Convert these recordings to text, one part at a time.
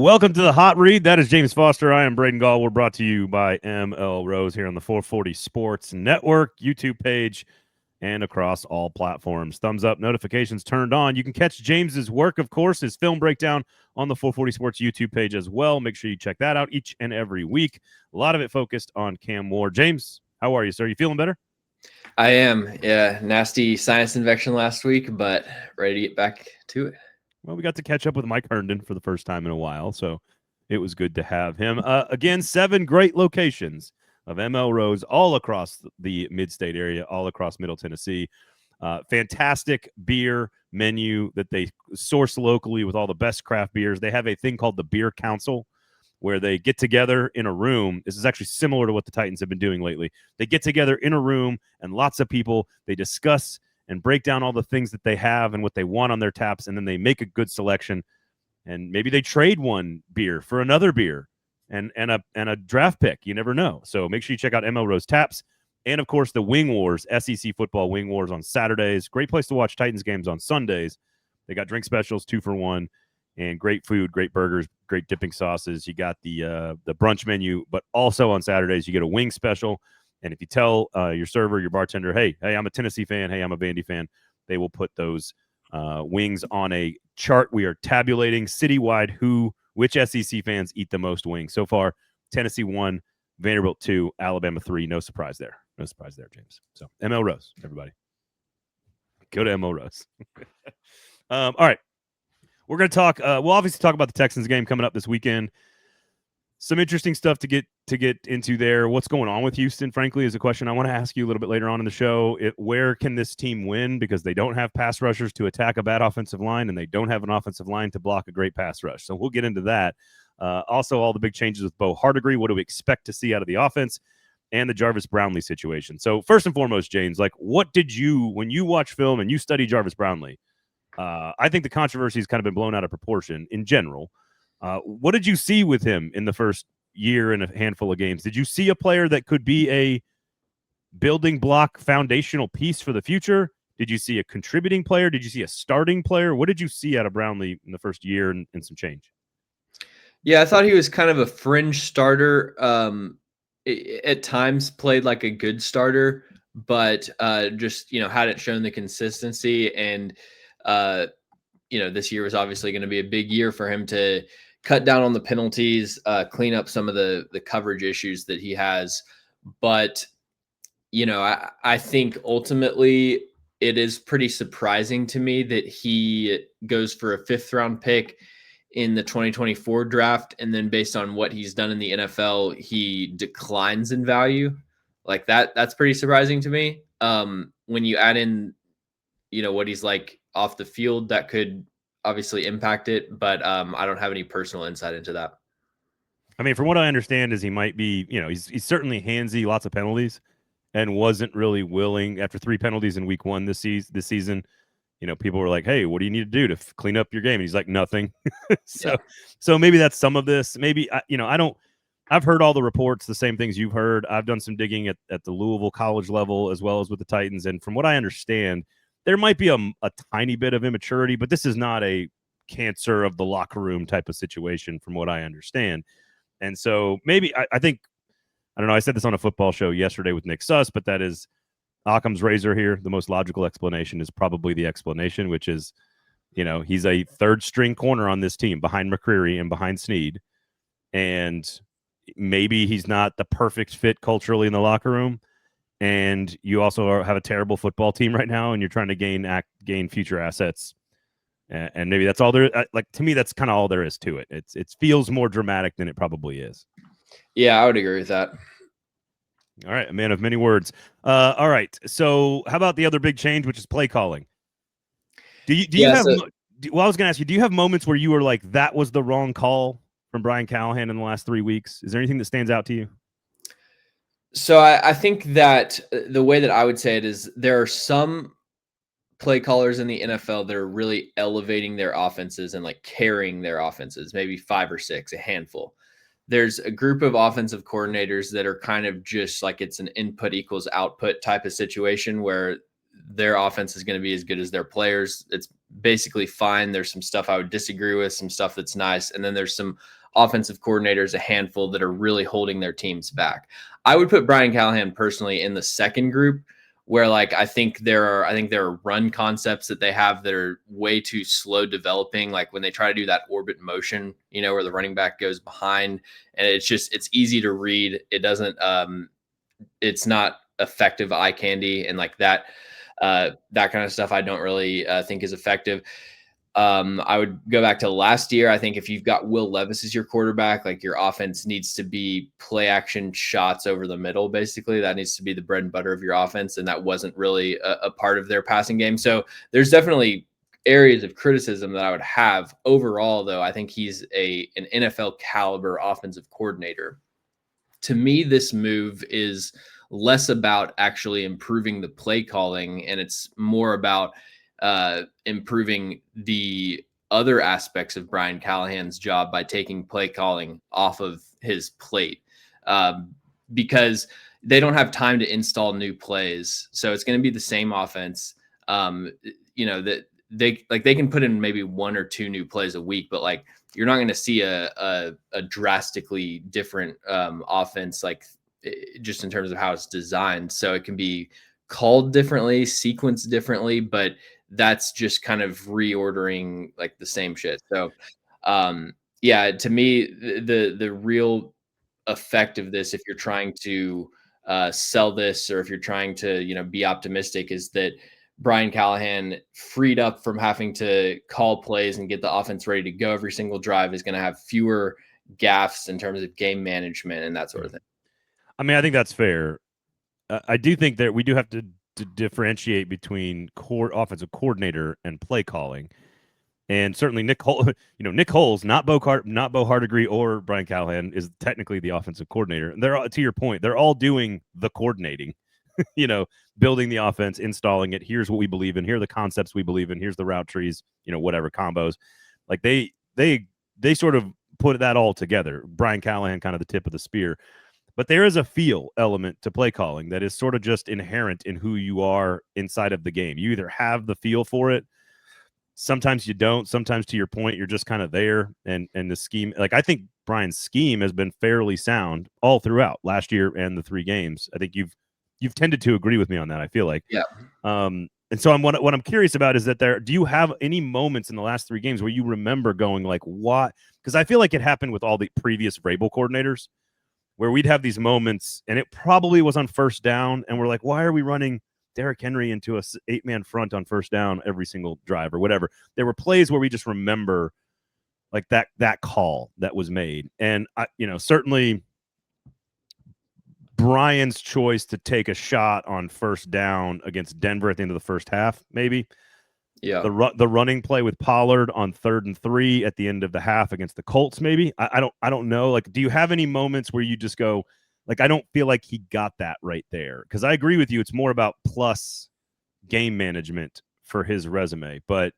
Welcome to the Hot Read. That is James Foster. I am Braden Gall. We're brought to you by ML Rose here on the 440 Sports Network, YouTube page, and across all platforms. Thumbs up, notifications turned on. You can catch James's work, of course, his film breakdown on the 440 Sports YouTube page as well. Make sure you check that out each and every week. A lot of it focused on Cam Ward. James, how are you, sir? You feeling better? I am. Yeah, nasty sinus infection last week, but ready to get back to it. Well, we got to catch up with Mike Herndon for the first time in a while, so it was good to have him. Again, 7 great locations of ML Rose all across the mid-state area, all across Middle Tennessee. Fantastic beer menu that they source locally with all the best craft beers. They have a thing called the Beer Council where they get together in a room. This is actually similar to what the Titans have been doing lately. They get together in a room and lots of people, they discuss and break down all the things that they have and what they want on their taps, and then they make a good selection. And maybe they trade one beer for another beer and a draft pick. You never know. So make sure you check out ML Rose Taps. And, of course, the Wing Wars, SEC football Wing Wars on Saturdays. Great place to watch Titans games on Sundays. They got drink specials, 2 for $1, and great food, great burgers, great dipping sauces. You got the brunch menu, but also on Saturdays you get a wing special. And if you tell your server, your bartender, hey, I'm a Tennessee fan, hey, I'm a Vandy fan, they will put those wings on a chart. We are tabulating citywide which SEC fans eat the most wings. So far, Tennessee 1, Vanderbilt 2, Alabama 3. No surprise there. No surprise there, James. So ML Rose, everybody. Go to ML Rose. All right. We're going to talk. We'll obviously talk about the Texans game coming up this weekend. Some interesting stuff to get into there. What's going on with Houston, frankly, is a question I want to ask you a little bit later on in the show. Where can this team win? Because they don't have pass rushers to attack a bad offensive line, and they don't have an offensive line to block a great pass rush. So we'll get into that. Also, all the big changes with Bo Hardigree. What do we expect to see out of the offense? And the Jarvis Brownlee situation. So first and foremost, James, what did you, when you watch film and you study Jarvis Brownlee, I think the controversy has kind of been blown out of proportion in general. What did you see with him in the first year and a handful of games? Did you see a player that could be a building block foundational piece for the future? Did you see a contributing player? Did you see a starting player? What did you see out of Brownlee in the first year and some change? Yeah, I thought he was kind of a fringe starter. At times played like a good starter, but just, hadn't shown the consistency. And, this year was obviously going to be a big year for him to cut down on the penalties, clean up some of the coverage issues that he has. But, I think ultimately it is pretty surprising to me that he goes for a 5th-round pick in the 2024 draft. And then based on what he's done in the NFL, he declines in value. Like that's pretty surprising to me. When you add in, what he's like off the field, that could obviously impact it, but I don't have any personal insight into that. I mean, from what I understand is he might be, he's certainly handsy, lots of penalties, and wasn't really willing after 3 penalties in week 1 this season. People were like, hey, what do you need to do to clean up your game? And he's like, nothing. So maybe that's some of this. Maybe, I've heard all the reports, the same things you've heard. I've done some digging at the Louisville college level as well as with the Titans. And from what I understand, there might be a tiny bit of immaturity, but this is not a cancer of the locker room type of situation from what I understand. And so maybe I think, I don't know, I said this on a football show yesterday with Nick Suss, but that is Occam's razor here. The most logical explanation is probably the explanation, which is, he's a 3rd-string corner on this team behind McCreary and behind Snead. And maybe he's not the perfect fit culturally in the locker room. And you also have a terrible football team right now, and you're trying to gain future assets. And maybe that's all there. To me, that's kind of all there is to it. It feels more dramatic than it probably is. Yeah, I would agree with that. All right, a man of many words. All right, so how about the other big change, which is play calling? Do you have? Well, I was going to ask you, do you have moments where you were like, that was the wrong call from Brian Callahan in the last 3 weeks? Is there anything that stands out to you? So I think that the way that I would say it is there are some play callers in the NFL that are really elevating their offenses and like carrying their offenses, maybe 5 or 6, a handful. There's a group of offensive coordinators that are kind of just like it's an input equals output type of situation where their offense is going to be as good as their players. It's basically fine. There's some stuff I would disagree with, some stuff that's nice, and then there's some offensive coordinators, a handful that are really holding their teams back. I would put Brian Callahan personally in the second group, where like I think there are run concepts that they have that are way too slow developing. Like when they try to do that orbit motion, where the running back goes behind, and it's easy to read. It doesn't it's not effective eye candy, and like that kind of stuff I don't really think is effective. I would go back to last year. I think if you've got Will Levis as your quarterback, like your offense needs to be play action shots over the middle. Basically, that needs to be the bread and butter of your offense, and that wasn't really a part of their passing game. So there's definitely areas of criticism that I would have. Overall, though, I think he's an NFL caliber offensive coordinator. To me, this move is less about actually improving the play calling, and it's more about improving the other aspects of Brian Callahan's job by taking play calling off of his plate, because they don't have time to install new plays. So it's going to be the same offense. That they can put in maybe 1 or 2 new plays a week, but like you're not going to see a drastically different offense, like just in terms of how it's designed. So it can be called differently, sequenced differently, but that's just kind of reordering like the same shit. So to me, the real effect of this, if you're trying to sell this, or if you're trying to be optimistic, is that Brian Callahan, freed up from having to call plays and get the offense ready to go every single drive, is going to have fewer gaffes in terms of game management and that sort of thing. I mean, I think that's fair. I do think that we do have to differentiate between offensive coordinator and play calling. And certainly Nick Holes, not Bo Hardigree or Brian Callahan, is technically the offensive coordinator. And they're all, to your point, they're all doing the coordinating, building the offense, installing it. Here's what we believe in. Here are the concepts we believe in. Here's the route trees, whatever combos. Like they sort of put that all together. Brian Callahan, kind of the tip of the spear. But there is a feel element to play calling that is sort of just inherent in who you are inside of the game. You either have the feel for it, sometimes you don't. Sometimes, to your point, you're just kind of there. And the scheme, like I think Brian's scheme has been fairly sound all throughout last year and the 3 games. I think you've tended to agree with me on that. I feel like, yeah. And so what I'm curious about is that do you have any moments in the last 3 games where you remember going like, what? Because I feel like it happened with all the previous Vrabel coordinators, where we'd have these moments, and it probably was on first down, and we're like, why are we running Derrick Henry into a 8-man front on first down every single drive or whatever? There were plays where we just remember like that call that was made. And certainly Brian's choice to take a shot on first down against Denver at the end of the first half, maybe. Yeah. The running play with Pollard on 3rd and 3 at the end of the half against the Colts, maybe. I don't know. Like, do you have any moments where you just go, like, I don't feel like he got that right there? Because I agree with you. It's more about plus game management for his resume. But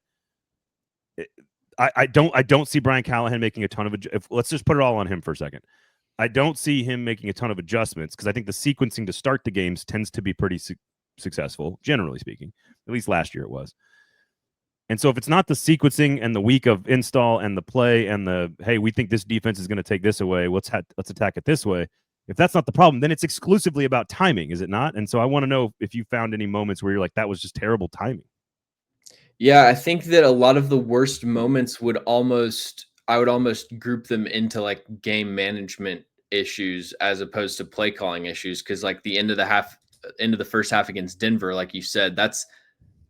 I don't see Brian Callahan making a ton of let's just put it all on him for a second. I don't see him making a ton of adjustments, because I think the sequencing to start the games tends to be pretty successful, generally speaking. At least last year it was. And so if it's not the sequencing and the week of install and the play and hey, we think this defense is going to take this away, let's attack it this way. If that's not the problem, then it's exclusively about timing, is it not? And so I want to know if you found any moments where you're like, that was just terrible timing. Yeah, I think that a lot of the worst moments I would almost group them into like game management issues as opposed to play calling issues. Cause like the end of the first half against Denver, like you said,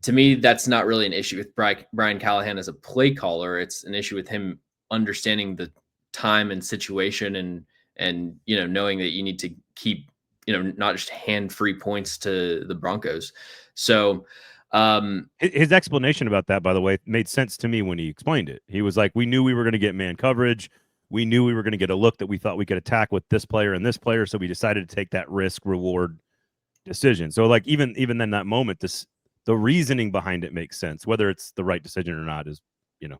to me, that's not really an issue with Brian Callahan as a play caller. It's an issue with him understanding the time and situation, and knowing that you need to keep not just hand free points to the Broncos. So his explanation about that, by the way, made sense to me when he explained it. He was like, we knew we were going to get man coverage. We knew we were going to get a look that we thought we could attack with this player and this player. So we decided to take that risk reward decision. So like even in that moment, the reasoning behind it makes sense. Whether it's the right decision or not is,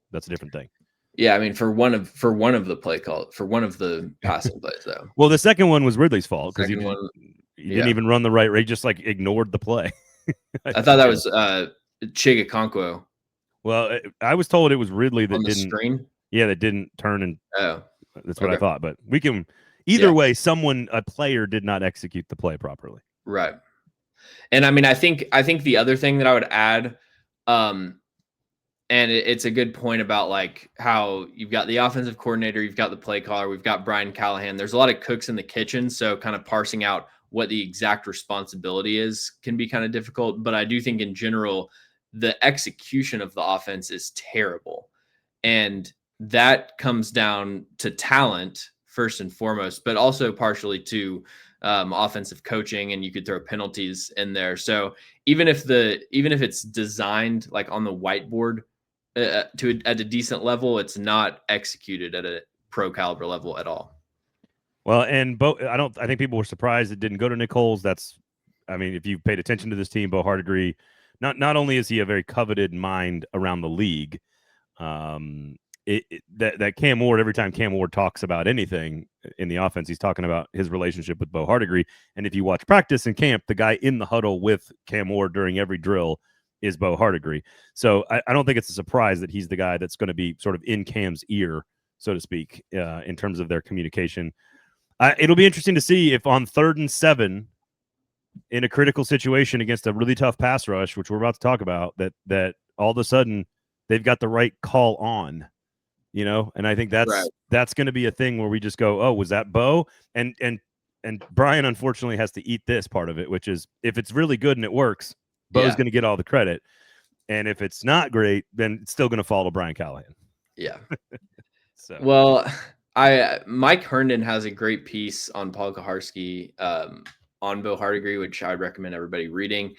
that's a different thing. Yeah, I mean, for one of the passing plays, though. Well, the second one was Ridley's fault because he didn't even run the right. He just like ignored the play. I thought that was Chigakonkwo. Well, I was told it was Ridley that on the didn't. screen? Yeah, that didn't turn, and Oh, that's what I okay. thought. But we can either way. A player did not execute the play properly. Right. And I mean, I think the other thing that I would add, and it's a good point about like how you've got the offensive coordinator, you've got the play caller, we've got Brian Callahan. There's a lot of cooks in the kitchen, so kind of parsing out what the exact responsibility is can be kind of difficult. But I do think in general, the execution of the offense is terrible, and that comes down to talent first and foremost, but also partially to offensive coaching, and you could throw penalties in there. So even if it's designed like on the whiteboard at a decent level, it's not executed at a pro caliber level at all. Well, and I think people were surprised it didn't go to Nick Holes. I mean, if you paid attention to this team, Bo Hardigree, not only is he a very coveted mind around the league, that Cam Ward, every time Cam Ward talks about anything in the offense, he's talking about his relationship with Bo Hardigree. And if you watch practice and camp, the guy in the huddle with Cam Ward during every drill is Bo Hardigree. So I don't think it's a surprise that he's the guy that's going to be sort of in Cam's ear, so to speak, in terms of their communication. It'll be interesting to see if on 3rd and 7 in a critical situation against a really tough pass rush, which we're about to talk about, that all of a sudden they've got the right call on, and I think that's going to be a thing where we just go, oh, was that Bo? And Brian unfortunately has to eat this part of it, which is if it's really good and it works, Bo's going to get all the credit. And if it's not great, then it's still going to fall to Brian Callahan. Yeah. So, well, Mike Herndon has a great piece on Paul Kaharski on Bo Hardigree, which I'd recommend everybody reading.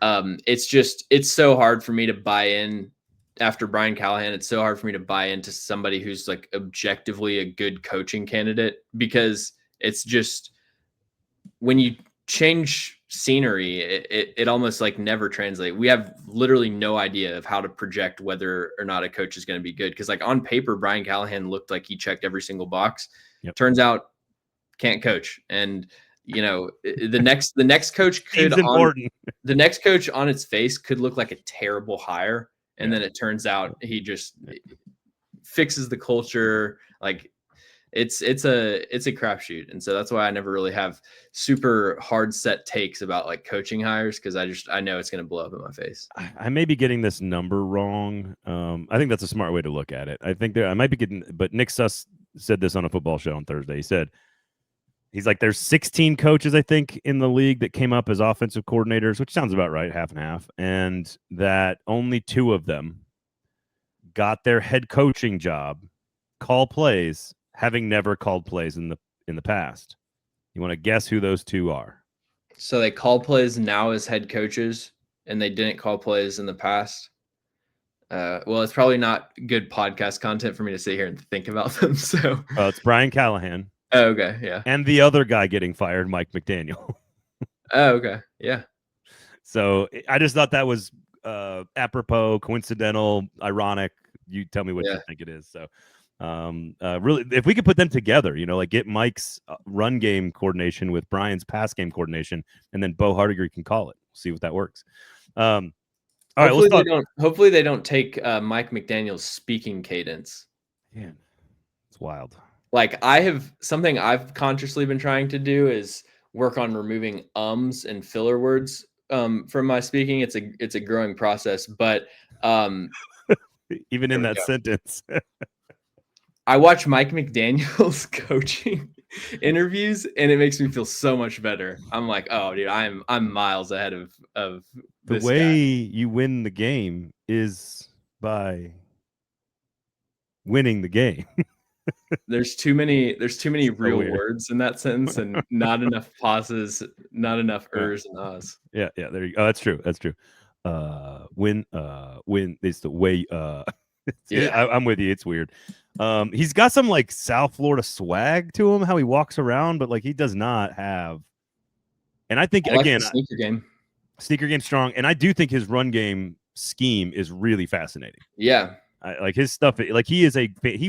It's so hard for me to buy in after Brian Callahan. It's so hard for me to buy into somebody who's like objectively a good coaching candidate, because it's just when you change scenery, it almost like never translates. We have literally no idea of how to project whether or not a coach is going to be good. Cause like on paper, Brian Callahan looked like he checked every single box. Yep. Turns out can't coach. And the next coach could the next coach on its face could look like a terrible hire. And then it turns out he just fixes the culture. Like it's a crapshoot. And so that's why I never really have super hard set takes about like coaching hires, because I know it's going to blow up in my face. I may be getting this number wrong. I think that's a smart way to look at it. I think I might be getting, but Nick Suss said this on a football show on Thursday. He said, he's like, there's 16 coaches, I think, in the league that came up as offensive coordinators, which sounds about right, half and half, and that only 2 of them got their head coaching job, call plays, having never called plays in the past. You want to guess who those 2 are? So they call plays now as head coaches, and they didn't call plays in the past. Well, it's probably not good podcast content for me to sit here and think about them. So it's Brian Callahan. Oh, okay, yeah. And the other guy getting fired, Mike McDaniel. Oh, okay, yeah. So I just thought that was apropos, coincidental, ironic. You tell me what you think it is. So really, if we could put them together, like get Mike's run game coordination with Brian's pass game coordination, and then Bo Hardigree can call it. See what that works. All right, let's talk. Hopefully they don't take Mike McDaniel's speaking cadence. Yeah, it's wild. Like something I've consciously been trying to do is work on removing ums and filler words from my speaking. It's a growing process, but even in that sentence, I watch Mike McDaniel's coaching interviews, and it makes me feel so much better. I'm like, oh, dude, I'm miles ahead of the this way guy. You win the game is by winning the game. There's too many real words in that sentence, and not enough pauses, not enough ers and ahs. Yeah, there you go. Oh, that's true. Win it's the way I'm with you. It's weird. He's got some like South Florida swag to him, how he walks around, but like he does not have. And I think again, sneaker game strong, and I do think his run game scheme is really fascinating. Yeah. Like his stuff, like he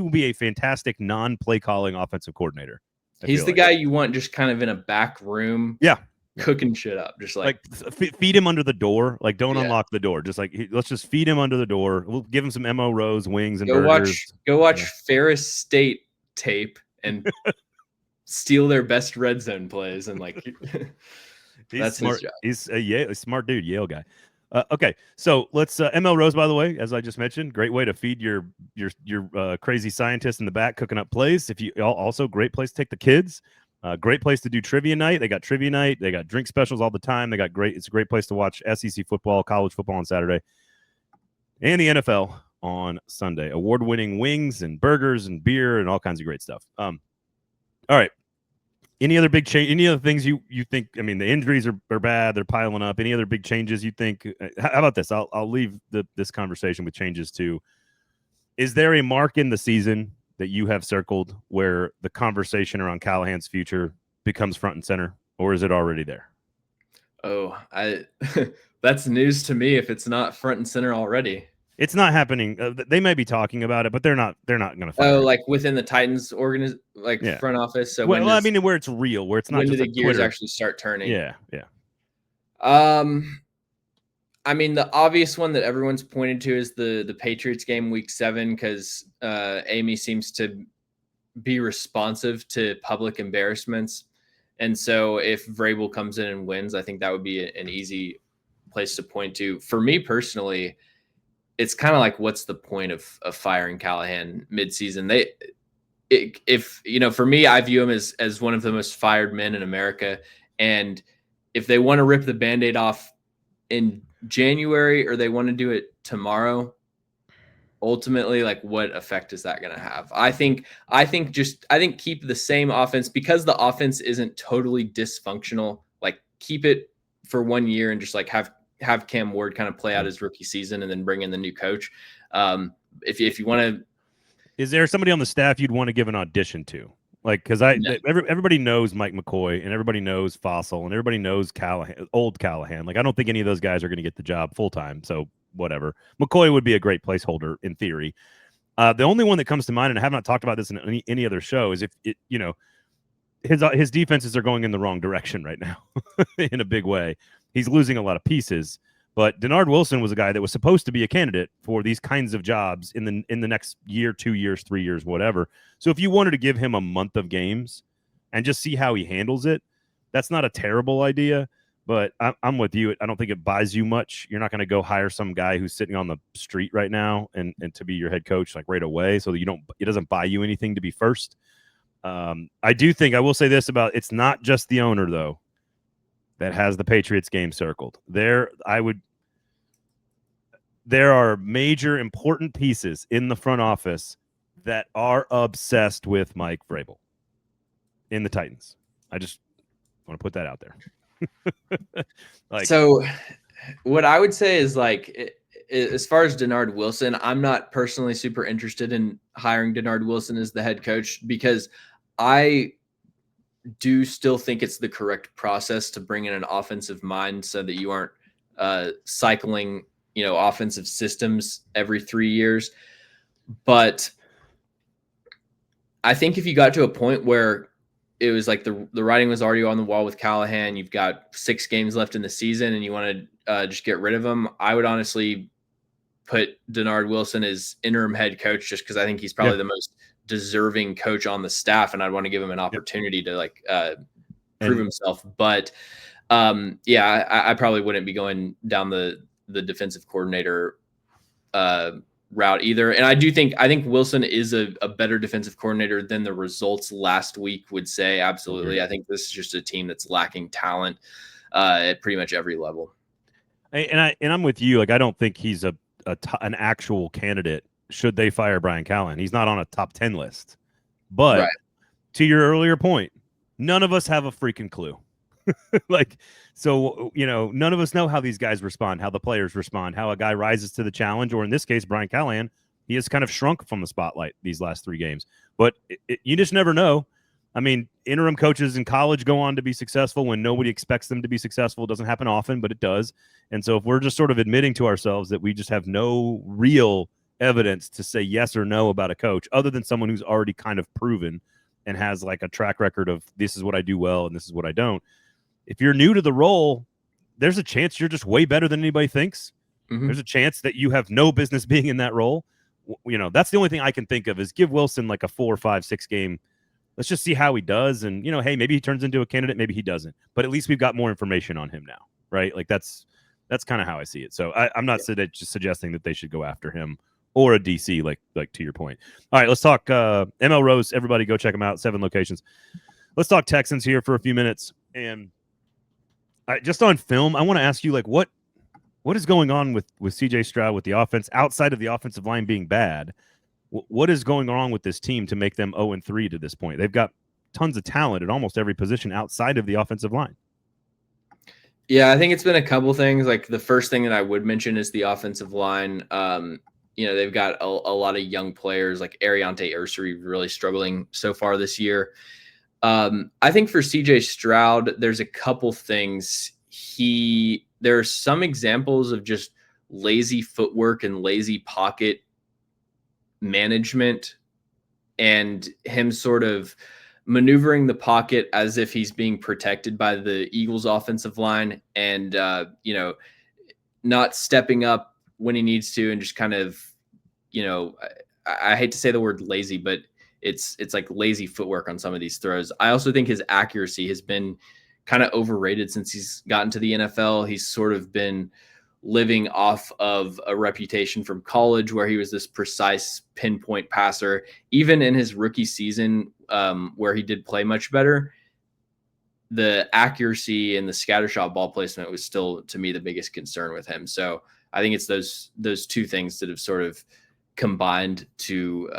will be a fantastic non-play calling offensive coordinator. He's the guy you want just kind of in a back room. Yeah. cooking shit up, just like feed him under the door. Like, don't Yeah. unlock the door. Just like let's just feed him under the door. We'll give him some MO Rose wings and go burgers. watch Ferris State tape and steal their best red zone plays and like He's smart. His job. He's a smart dude, Yale guy. Okay, so let's ML Rose, by the way, as I just mentioned, great way to feed your crazy scientist in the back cooking up plays. If you also great place to take the kids. Great place to do trivia night. They got trivia night. They got drink specials all the time. It's a great place to watch SEC football, college football on Saturday, and the NFL on Sunday. Award-winning wings and burgers and beer and all kinds of great stuff. All right. Any other big change? Any other things you think? I mean, the injuries are bad; they're piling up. Any other big changes you think? How about this? I'll leave this conversation with changes too. Is there a mark in the season that you have circled where the conversation around Callahan's future becomes front and center, or is it already there? Oh, that's news to me if it's not front and center already. It's not happening. They may be talking about it, but they're not going to fire. Oh, like within the Titans front office. So I mean, where it's real, where it's not. When just do the gears Twitter. actually start turning? Yeah. I mean, the obvious one that everyone's pointed to is the Patriots game week 7 because Amy seems to be responsive to public embarrassments, and so if Vrabel comes in and wins, I think that would be an easy place to point to. For me personally, it's kind of like, what's the point of firing Callahan midseason? For me, I view him as one of the most fired men in America. And if they want to rip the Band-Aid off in January or they want to do it tomorrow, ultimately, like, what effect is that going to have? I think keep the same offense because the offense isn't totally dysfunctional. Like, keep it for 1 year and just like have Cam Ward kind of play out his rookie season and then bring in the new coach. If you want to, is there somebody on the staff you'd want to give an audition to? Like, because everybody knows Mike McCoy and everybody knows Fossil and everybody knows old Callahan. Like, I don't think any of those guys are going to get the job full time. So whatever. McCoy would be a great placeholder in theory. The only one that comes to mind, and I have not talked about this in any other show, is if his defenses are going in the wrong direction right now in a big way. He's losing a lot of pieces, but Denard Wilson was a guy that was supposed to be a candidate for these kinds of jobs in the next year, 2 years, 3 years, whatever. So if you wanted to give him a month of games and just see how he handles it, that's not a terrible idea. But I'm with you. I don't think it buys you much. You're not going to go hire some guy who's sitting on the street right now and to be your head coach like right away. So that it doesn't buy you anything to be first. I do think I will say this about it's not just the owner though that has the Patriots game circled. There are major important pieces in the front office that are obsessed with Mike Vrabel in the Titans. I just want to put that out there. So what I would say is as far as Denard Wilson, I'm not personally super interested in hiring Denard Wilson as the head coach because I do still think it's the correct process to bring in an offensive mind so that you aren't cycling, offensive systems every 3 years. But I think if you got to a point where it was like the writing was already on the wall with Callahan, you've got 6 games left in the season and you want to just get rid of him, I would honestly put Denard Wilson as interim head coach just because I think he's probably the most deserving coach on the staff, and I'd want to give him an opportunity to prove himself. But I probably wouldn't be going down the defensive coordinator route either. And I think Wilson is a better defensive coordinator than the results last week would say. Absolutely. Okay. I think this is just a team that's lacking talent at pretty much every level. And I'm with you. Like, I don't think he's an actual candidate should they fire Brian Callahan. He's not on a top 10 list. But to your earlier point, none of us have a freaking clue. None of us know how these guys respond, how the players respond, how a guy rises to the challenge, or in this case, Brian Callahan, he has kind of shrunk from the spotlight these last 3 games. But you just never know. I mean, interim coaches in college go on to be successful when nobody expects them to be successful. It doesn't happen often, but it does. And so if we're just sort of admitting to ourselves that we just have no real evidence to say yes or no about a coach other than someone who's already kind of proven and has like a track record of this is what I do well and this is what I don't, if you're new to the role, there's a chance you're just way better than anybody thinks. Mm-hmm. There's a chance that you have no business being in that role. That's the only thing I can think of is give Wilson like a 4, 5, 6 game. Let's just see how he does. And, hey, maybe he turns into a candidate. Maybe he doesn't. But at least we've got more information on him now, right? Like that's kind of how I see it. So I'm not just suggesting that they should go after him or a DC, like to your point. All right, let's talk ML Rose. Everybody go check them out. 7 locations. Let's talk Texans here for a few minutes. And just on film, I want to ask you, like, what is going on with CJ Stroud with the offense outside of the offensive line being bad? What is going on with this team to make them 0-3 to this point? They've got tons of talent at almost every position outside of the offensive line. Yeah, I think it's been a couple things. Like the first thing that I would mention is the offensive line. They've got a lot of young players like Ariante Ursery really struggling so far this year. I think for CJ Stroud, there's a couple things. There are some examples of just lazy footwork and lazy pocket management and him sort of maneuvering the pocket as if he's being protected by the Eagles offensive line and, not stepping up when he needs to and just kind of, I hate to say the word lazy, but it's like lazy footwork on some of these throws. I also think his accuracy has been kind of overrated since he's gotten to the NFL. He's sort of been living off of a reputation from college where he was this precise pinpoint passer. Even in his rookie season, where he did play much better, the accuracy and the scattershot ball placement was still, to me, the biggest concern with him. So I think it's those two things that have sort of combined to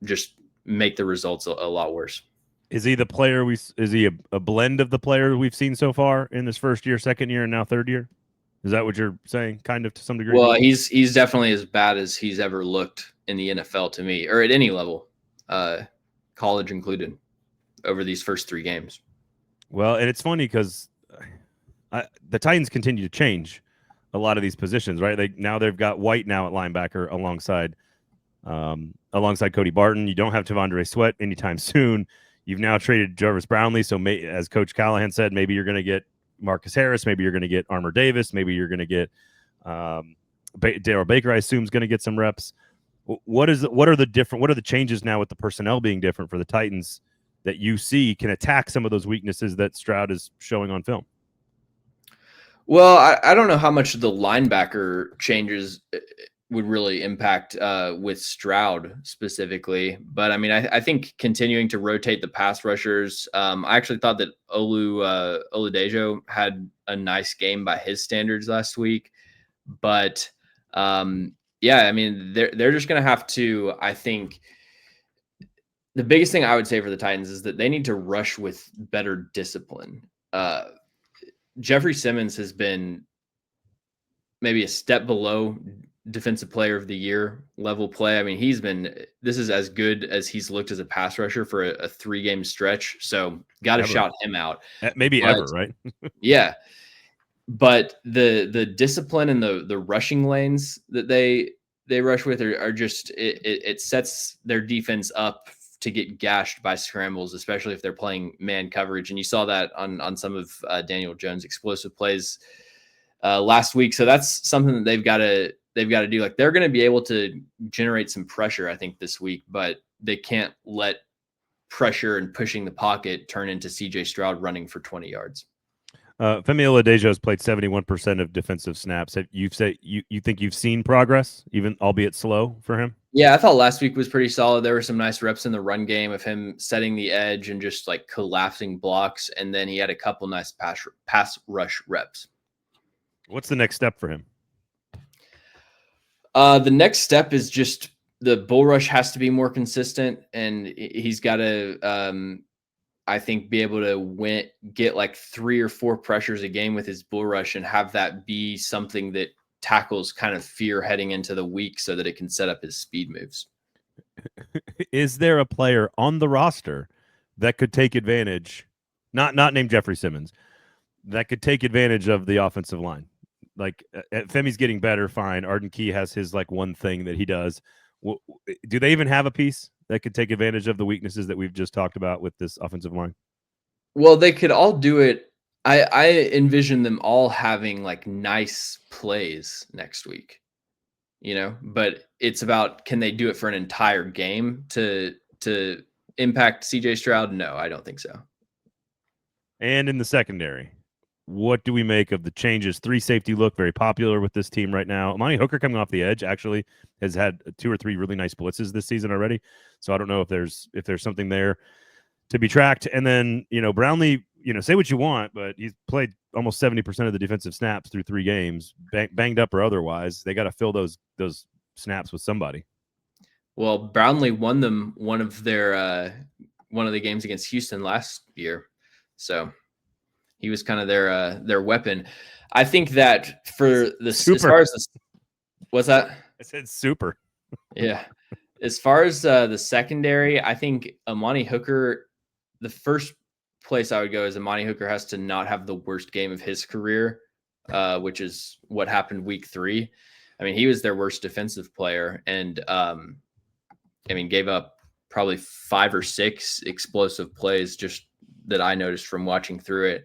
just make the results a lot worse. Is he the player is he a blend of the player we've seen so far in this first year, second year, and now third year? Is that what you're saying, kind of, to some degree? Well, he's definitely as bad as he's ever looked in the NFL to me, or at any level, college included, over these first 3 games. Well, and it's funny because the Titans continue to change a lot of these positions, right? They've got White now at linebacker alongside Cody Barton. You don't have Tavondre Sweat anytime soon. You've now traded Jarvis Brownlee, so as Coach Callahan said, maybe you're going to get Marcus Harris, maybe you're going to get Armour Davis, maybe you're going to get Darrell Baker, I assume, is going to get some reps. What are the changes now with the personnel being different for the Titans that you see can attack some of those weaknesses that Stroud is showing on film? Well, I don't know how much the linebacker changes would really impact with Stroud specifically. But I mean, I think continuing to rotate the pass rushers. I actually thought that Oladejo had a nice game by his standards last week. But I mean, they're just going to have to, I think, the biggest thing I would say for the Titans is that they need to rush with better discipline. Jeffrey Simmons has been maybe a step below defensive player of the year level play. I mean, this is as good as he's looked as a pass rusher for a 3-game stretch. So got to shout him out. Maybe ever, right? Yeah. But the discipline and the rushing lanes that they rush with are just, it sets their defense up to get gashed by scrambles, especially if they're playing man coverage. And you saw that on some of Daniel Jones' explosive plays last week. So that's something that they've got to do. Like, they're going to be able to generate some pressure, I think, this week, but they can't let pressure and pushing the pocket turn into CJ Stroud running for 20 yards. Femi Oladejo has played 71% of defensive snaps. You think you've seen progress, even albeit slow, for him? Yeah, I thought last week was pretty solid. There were some nice reps in the run game of him setting the edge and just like collapsing blocks. And then he had a couple nice pass rush reps. What's the next step for him? The next step is just the bull rush has to be more consistent, and he's got to, I think, be able to get like 3 or 4 pressures a game with his bull rush and have that be something that tackles kind of fear heading into the week so that it can set up his speed moves. Is there a player on the roster that could take advantage, not named Jeffrey Simmons, that could take advantage of the offensive line? Like, Femi's getting better, fine. Arden Key has his like one thing that he does. Do they even have a piece that could take advantage of the weaknesses that we've just talked about with this offensive line? Well, they could all do it. I envision them all having like nice plays next week, but it's about, can they do it for an entire game to impact CJ Stroud? No, I don't think so. And in the secondary, what do we make of the changes? 3 safety look, very popular with this team right now. Amani Hooker coming off the edge actually has had 2 or 3 really nice blitzes this season already. So I don't know if there's something there to be tracked. And then, Brownlee, say what you want, but he's played almost 70% of the defensive snaps through 3 games, banged up or otherwise. They got to fill those snaps with somebody. Well, Brownlee won them one of the games against Houston last year. So he was kind of their weapon. I think that for as far as this, what's that? I said super. Yeah. As far as the secondary, I think Amani Hooker, the first place I would go is Amani Hooker has to not have the worst game of his career, which is what happened week 3. I mean, he was their worst defensive player, and gave up probably 5 or 6 explosive plays just that I noticed from watching through it.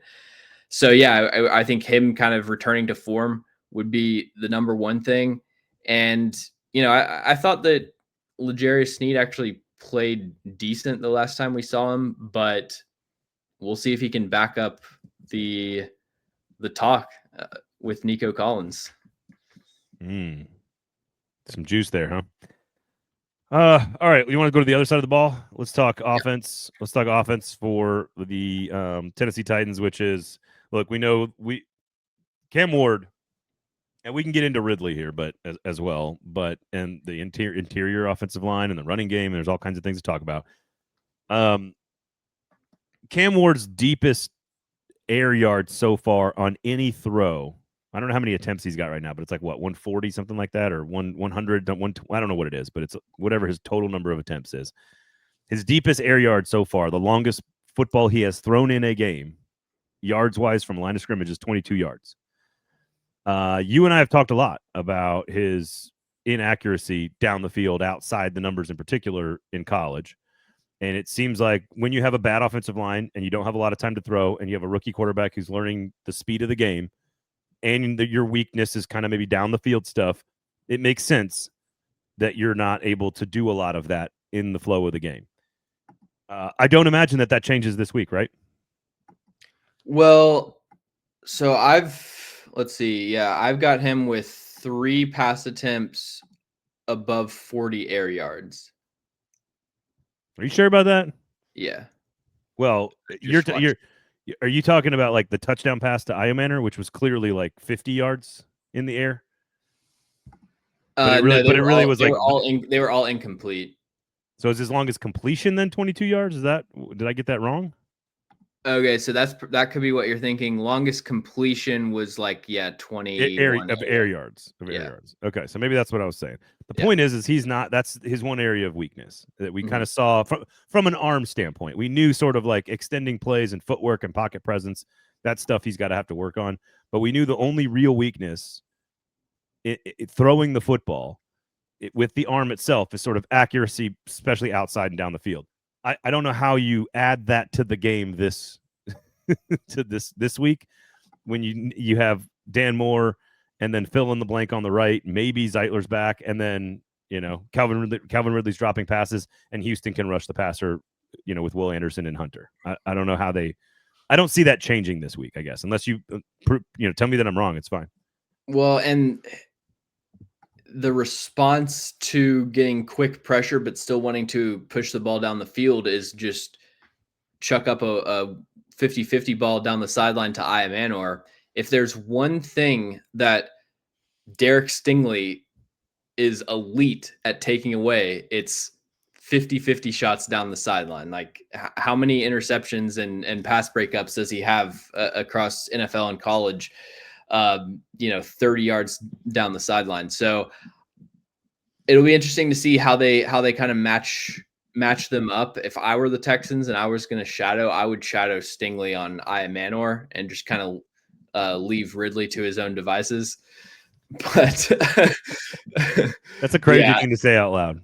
So yeah, I think him kind of returning to form would be the number one thing. And I thought that L'Jarius Sneed actually played decent the last time we saw him, but we'll see if he can back up the talk with Nico Collins. Some juice there, huh? All right. You want to go to the other side of the ball? Let's talk offense. Let's talk offense for the Tennessee Titans, which is, look, we know Cam Ward, and we can get into Ridley here, but as well, and the interior offensive line and the running game, and there's all kinds of things to talk about. Cam Ward's deepest air yards so far on any throw. I don't know how many attempts he's got right now, but it's like, what, 140, something like that, or 100, I don't know what it is, but it's whatever his total number of attempts is. His deepest air yard so far, the longest football he has thrown in a game, yards-wise from line of scrimmage, is 22 yards. You and I have talked a lot about his inaccuracy down the field, outside the numbers in particular in college. And it seems like when you have a bad offensive line and you don't have a lot of time to throw, and you have a rookie quarterback who's learning the speed of the game, and your weakness is kind of maybe down the field stuff, it makes sense that you're not able to do a lot of that in the flow of the game. I don't imagine that changes this week, right? Well, so let's see. Yeah, I've got him with 3 pass attempts above 40 air yards. Are you sure about that? Yeah. Well, are you talking about like the touchdown pass to Iomanner, which was clearly like 50 yards in the air? But they were all incomplete. So is as long as completion then 22 yards? Did I get that wrong? Okay, so that could be what you're thinking. Longest completion was like 20 air yards. Okay, so maybe that's what I was saying. The point is he's not. That's his one area of weakness that we kind of saw from an arm standpoint. We knew sort of like extending plays and footwork and pocket presence. That stuff he's got to have to work on. But we knew the only real weakness, throwing the football with the arm itself, is sort of accuracy, especially outside and down the field. I don't know how you add that to the game this week when you have Dan Moore and then fill in the blank on the right. Maybe Zeitler's back, and then Calvin Ridley's dropping passes, and Houston can rush the passer, with Will Anderson and Hunter. I don't know how I don't see that changing this week, I guess, unless you tell me that I'm wrong. It's fine. Well, and the response to getting quick pressure but still wanting to push the ball down the field is just chuck up a 50-50 ball down the sideline to Iomanor. If there's one thing that Derek Stingley is elite at taking away, it's 50-50 shots down the sideline. Like, how many interceptions and pass breakups does he have across NFL and college? 30 yards down the sideline. So it'll be interesting to see how they kind of match them up. If I were the Texans and I was going to shadow, I would shadow Stingley on Iomanor and just kind of leave Ridley to his own devices. But that's a crazy thing to say out loud.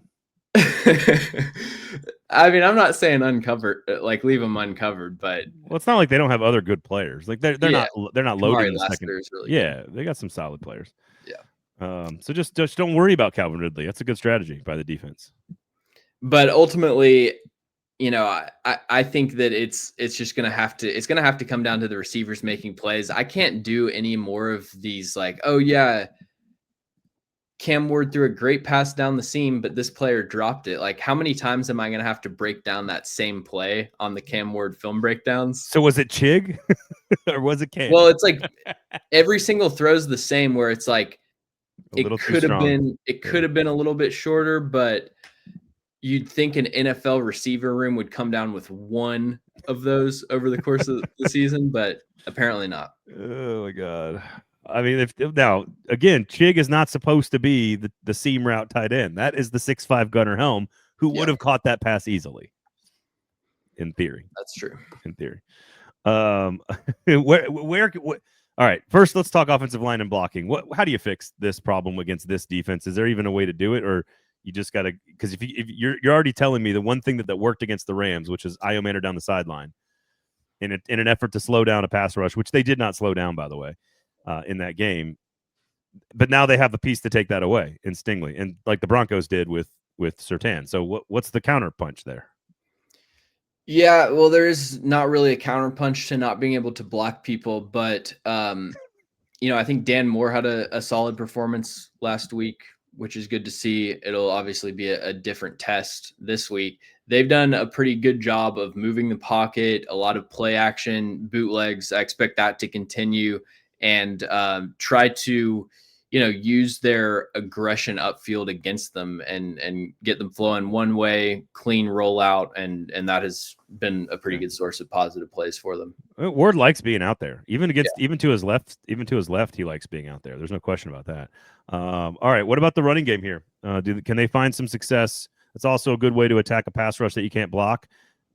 I mean, I'm not saying uncovered, like leave them uncovered, but Well, it's not like they don't have other good players. Like they're yeah, not loading Kamari the second. Lassiter is really good. Yeah, they got some solid players. Yeah. So just don't worry about Calvin Ridley. That's a good strategy by the defense. But ultimately, I think that it's just gonna have to come down to the receivers making plays. I can't do any more of these like, oh yeah, Cam Ward threw a great pass down the seam, but this player dropped it. Like, how many times am I gonna have to break down that same play on the Cam Ward film breakdowns? So was it Chig or was it Cam? Well, it's like every single throw's the same, where it's like A little too strong. it could have been a little bit shorter, but you'd think an NFL receiver room would come down with one of those over the course of the season, but apparently not. Oh my god. I mean, if now again, Chig is not supposed to be the seam route tight end. That is the 6'5" Gunnar Helm who would have caught that pass easily. In theory. That's true. In theory. Where all right, first let's talk offensive line and blocking. How do you fix this problem against this defense? Is there even a way to do it, or you just got to, because if you're already telling me the one thing that worked against the Rams, which is Io Manor down the sideline in an effort to slow down a pass rush, which they did not slow down, by the way, in that game. But now they have a piece to take that away in Stingley, and like the Broncos did with Surtain. So what's the counter punch there? Yeah, well, there is not really a counterpunch to not being able to block people, but I think Dan Moore had a solid performance last week, which is good to see. It'll obviously be a different test this week. They've done a pretty good job of moving the pocket, a lot of play action, bootlegs. I expect that to continue, and try to use their aggression upfield against them and get them flowing one way, clean rollout, and that has been a pretty good source of positive plays for them. Ward likes being out there, even to his left. Even to his left, he likes being out there. There's no question about that. All right, what about the running game here? Can they find some success? It's also a good way to attack a pass rush that you can't block.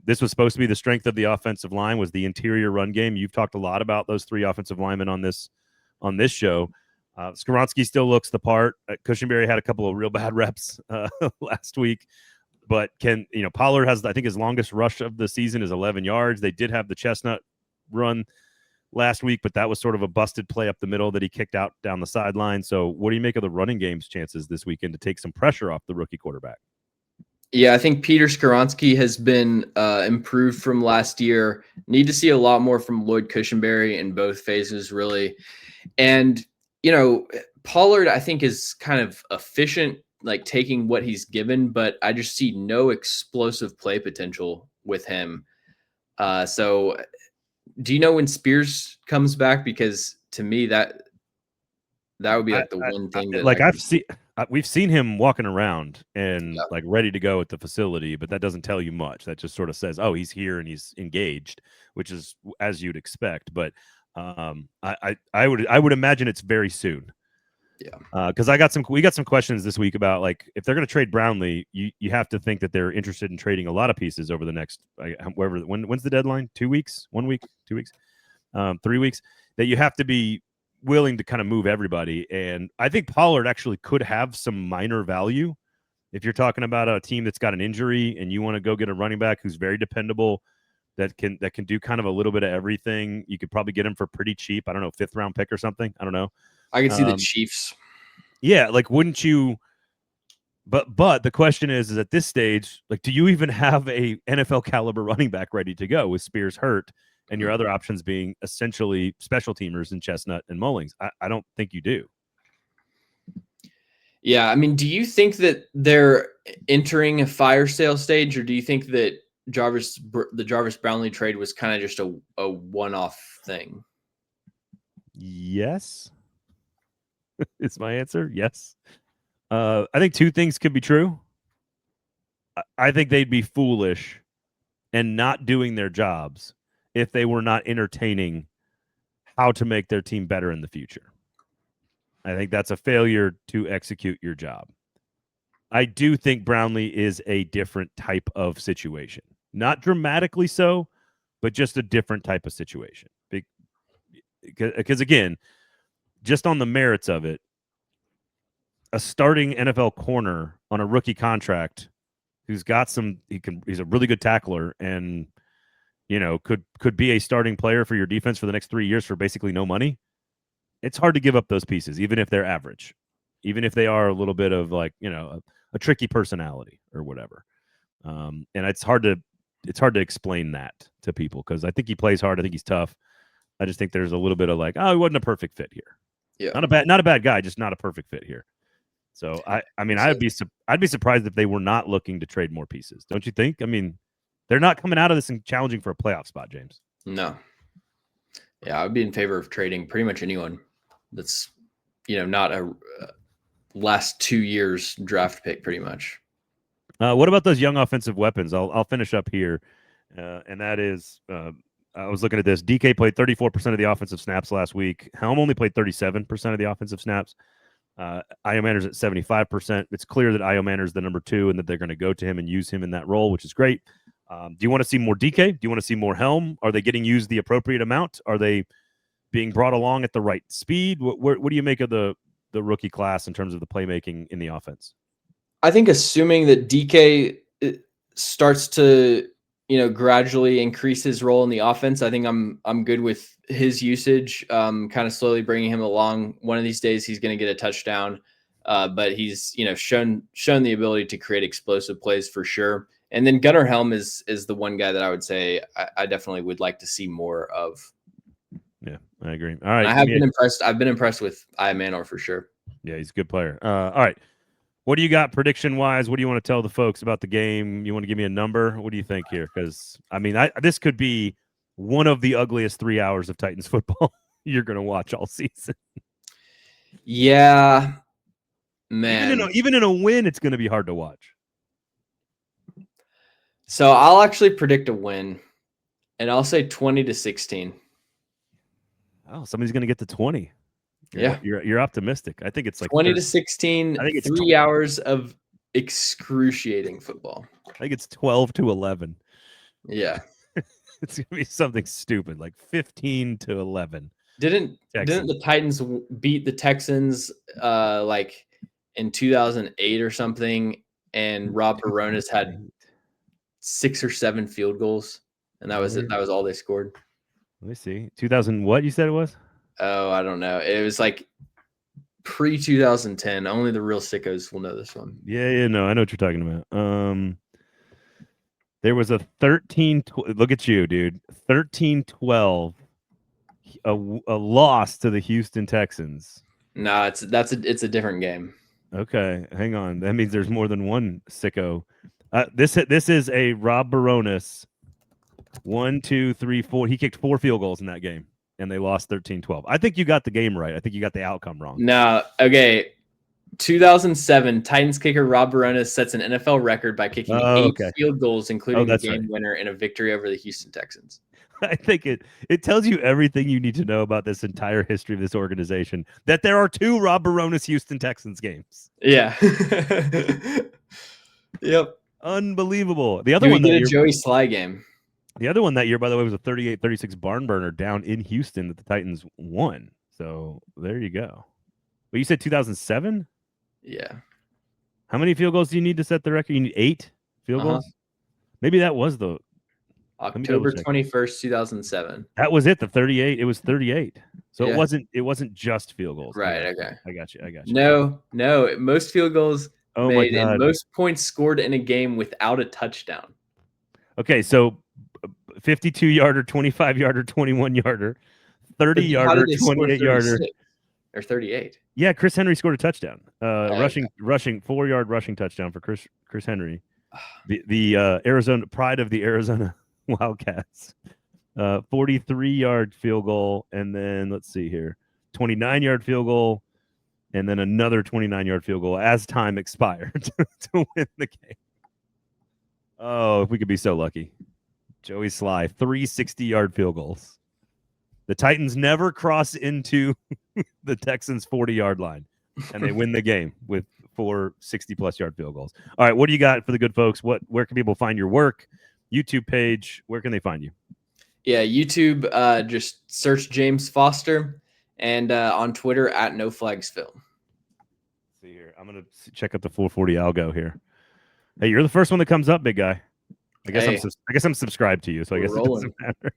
This was supposed to be the strength of the offensive line, was the interior run game. You've talked a lot about those three offensive linemen on this show. Skoronski still looks the part. Cushenberry had a couple of real bad reps last week, but Pollard has, I think, his longest rush of the season is 11 yards. They did have the Chestnut run last week, but that was sort of a busted play up the middle that he kicked out down the sideline. So what do you make of the running game's chances this weekend to take some pressure off the rookie quarterback? Yeah, I think Peter Skoronski has been improved from last year. Need to see a lot more from Lloyd Cushenberry in both phases, really. And Pollard, I think, is kind of efficient, like taking what he's given, but I just see no explosive play potential with him. So do you know when Spears comes back? Because to me, that would be like the one thing that like we've seen him walking around and like ready to go at the facility, but that doesn't tell you much. That just sort of says, oh, he's here and he's engaged, which is as you'd expect. But I would imagine it's very soon. Yeah. Because we got some questions this week about, like, if they're going to trade Brownlee, you have to think that they're interested in trading a lot of pieces over the next when's the deadline? 2 weeks? 1 week? 2 weeks? 3 weeks? That you have to be willing to kind of move everybody. And I think Pollard actually could have some minor value if you're talking about a team that's got an injury and you want to go get a running back who's very dependable, that can do kind of a little bit of everything. You could probably get him for pretty cheap. I don't know, 5th round pick or something. I don't know. I can see the Chiefs. Yeah, like, wouldn't you? But the question is at this stage, like, do you even have a NFL caliber running back ready to go with Spears hurt and your other options being essentially special teamers in Chestnut and Mullings? I don't think you do. Yeah, I mean, do you think that they're entering a fire sale stage, or do you think that the Jarvis Brownlee trade was kind of just a one-off thing? Yes. Is my answer. Yes. I think two things could be true. I think they'd be foolish and not doing their jobs if they were not entertaining how to make their team better in the future. I think that's a failure to execute your job. I do think Brownlee is a different type of situation. Not dramatically so, but just a different type of situation. Because again, just on the merits of it, a starting NFL corner on a rookie contract who's got some. He's a really good tackler, and could be a starting player for your defense for the next 3 years for basically no money. It's hard to give up those pieces, even if they're average, even if they are a little bit of like a tricky personality or whatever. And it's hard to explain that to people because I think he plays hard. I think he's tough. I just think there's a little bit of like, he wasn't a perfect fit here. Yeah, not a bad guy, just not a perfect fit here. So I mean, I'd be surprised if they were not looking to trade more pieces. Don't you think? I mean, they're not coming out of this and challenging for a playoff spot, James. No. Yeah, I would be in favor of trading pretty much anyone that's not a last 2 years draft pick, pretty much. What about those young offensive weapons? I'll finish up here, and that is I was looking at this. DK played 34% of the offensive snaps last week. Helm only played 37% of the offensive snaps. Iomanner's at 75%. It's clear that Iomanner's the number 2 and that they're going to go to him and use him in that role, which is great. Do you want to see more DK? Do you want to see more Helm? Are they getting used the appropriate amount? Are they being brought along at the right speed? What do you make of the rookie class in terms of the playmaking in the offense? I think assuming that DK starts to gradually increase his role in the offense, I think I'm good with his usage. Kind of slowly bringing him along. One of these days he's going to get a touchdown, but he's shown the ability to create explosive plays for sure. And then Gunnar Helm is the one guy that I would say I definitely would like to see more of. Yeah, I agree. All right, I have been impressed. I've been impressed with Iomanner for sure. Yeah, he's a good player. All right. What do you got prediction-wise? What do you want to tell the folks about the game? You want to give me a number? What do you think here? Because, I mean, this could be one of the ugliest 3 hours of Titans football you're going to watch all season. Yeah, man. Even in a win, it's going to be hard to watch. So I'll actually predict a win, and I'll say 20-16. Oh, somebody's going to get to 20. You're optimistic. I think it's like 20-16. I think it's 3 hours of excruciating football. I think it's 12-11. Yeah, it's gonna be something stupid like 15-11. Didn't the Titans beat the Texans like in 2008 or something? And Rob Baronis had 6 or 7 field goals, and that was it. That was all they scored. Let me see. 2000. What you said it was? Oh, I don't know. It was like pre-2010. Only the real sickos will know this one. Yeah, no, I know what you're talking about. There was a 13. Look at you, dude. 13-12. A loss to the Houston Texans. No, it's a different game. Okay, hang on. That means there's more than one sicko. This is a Rob Baronis. 1, 2, 3, 4. He kicked 4 field goals in that game, and they lost 13-12. I think you got the game right. I think you got the outcome wrong. No, okay. 2007, Titans kicker Rob Baronis sets an NFL record by kicking 8 field goals, including the game winner in a victory over the Houston Texans. I think it tells you everything you need to know about this entire history of this organization, that there are 2 Rob Baronis Houston Texans games. Yeah. Yep. Unbelievable. The other one that year, Joey Sly game. The other one that year, by the way, was a 38-36 barn burner down in Houston that the Titans won. So there you go. But you said 2007? Yeah. How many field goals do you need to set the record? You need 8 field goals? Maybe that was the October 21st, 2007. That was it, the 38. It was 38. So it wasn't just field goals. Right, okay. I got you. No. Most field goals made and most points scored in a game without a touchdown. Okay, so 52-yarder, 25-yarder, 21-yarder, 30-yarder, 28-yarder. Or 38. Yeah, Chris Henry scored a touchdown. Rushing 4-yard rushing touchdown for Chris Henry. The Arizona pride of the Arizona Wildcats. 43-yard field goal, and then let's see here. 29-yard field goal, and then another 29-yard field goal as time expired to win the game. Oh, if we could be so lucky. Joey Sly, 3 60-yard field goals. The Titans never cross into the Texans' 40-yard line, and they win the game with 4 60-plus yard field goals. All right, what do you got for the good folks? Where can people find your work? YouTube page, where can they find you? Yeah, YouTube, just search James Foster, and on Twitter @NoFlagsFilm. See here, I'm going to check out the 440 algo here. Hey, you're the first one that comes up, big guy. I guess Hey, I guess I'm subscribed to you, so I we're guess it rolling. doesn't matter.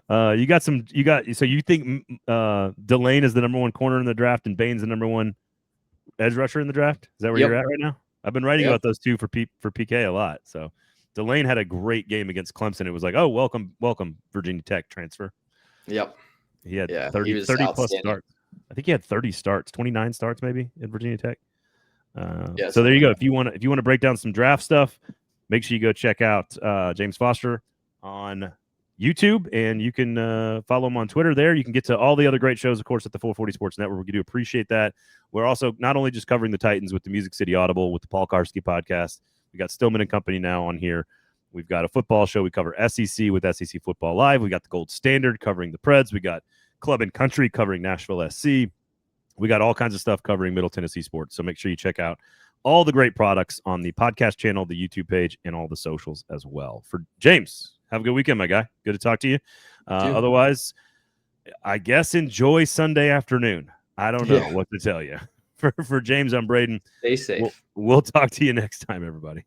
So you think Delane is the number one corner in the draft and Bain's the number one edge rusher in the draft? Is that where you're Yep. at right now? I've been writing Yep. about those two for PK a lot. So Delane had a great game against Clemson. It was like, oh, welcome Virginia Tech transfer. Yep. He had Yeah, 30 he was 30 plus outstanding. starts. I think he had 30 starts, 29 starts maybe at Virginia Tech. Yeah, So there you something go. like If you want to break down some draft stuff, make sure you go check out James Foster on YouTube, and you can follow him on Twitter there. You can get to all the other great shows, of course, at the 440 Sports Network. We do appreciate that. We're also not only just covering the Titans with the Music City Audible, with the Paul Karski podcast. We got Stillman and Company now on here. We've got a football show. We cover SEC with SEC Football Live. We got the Gold Standard covering the Preds. We got Club and Country covering Nashville SC. We got all kinds of stuff covering Middle Tennessee sports. So make sure you check out all the great products on the podcast channel, the YouTube page, and all the socials as well. For James, have a good weekend, my guy. Good to talk to you. Otherwise, I guess enjoy Sunday afternoon. I don't know what to tell you. For James, I'm Braden. Stay safe. We'll talk to you next time, everybody.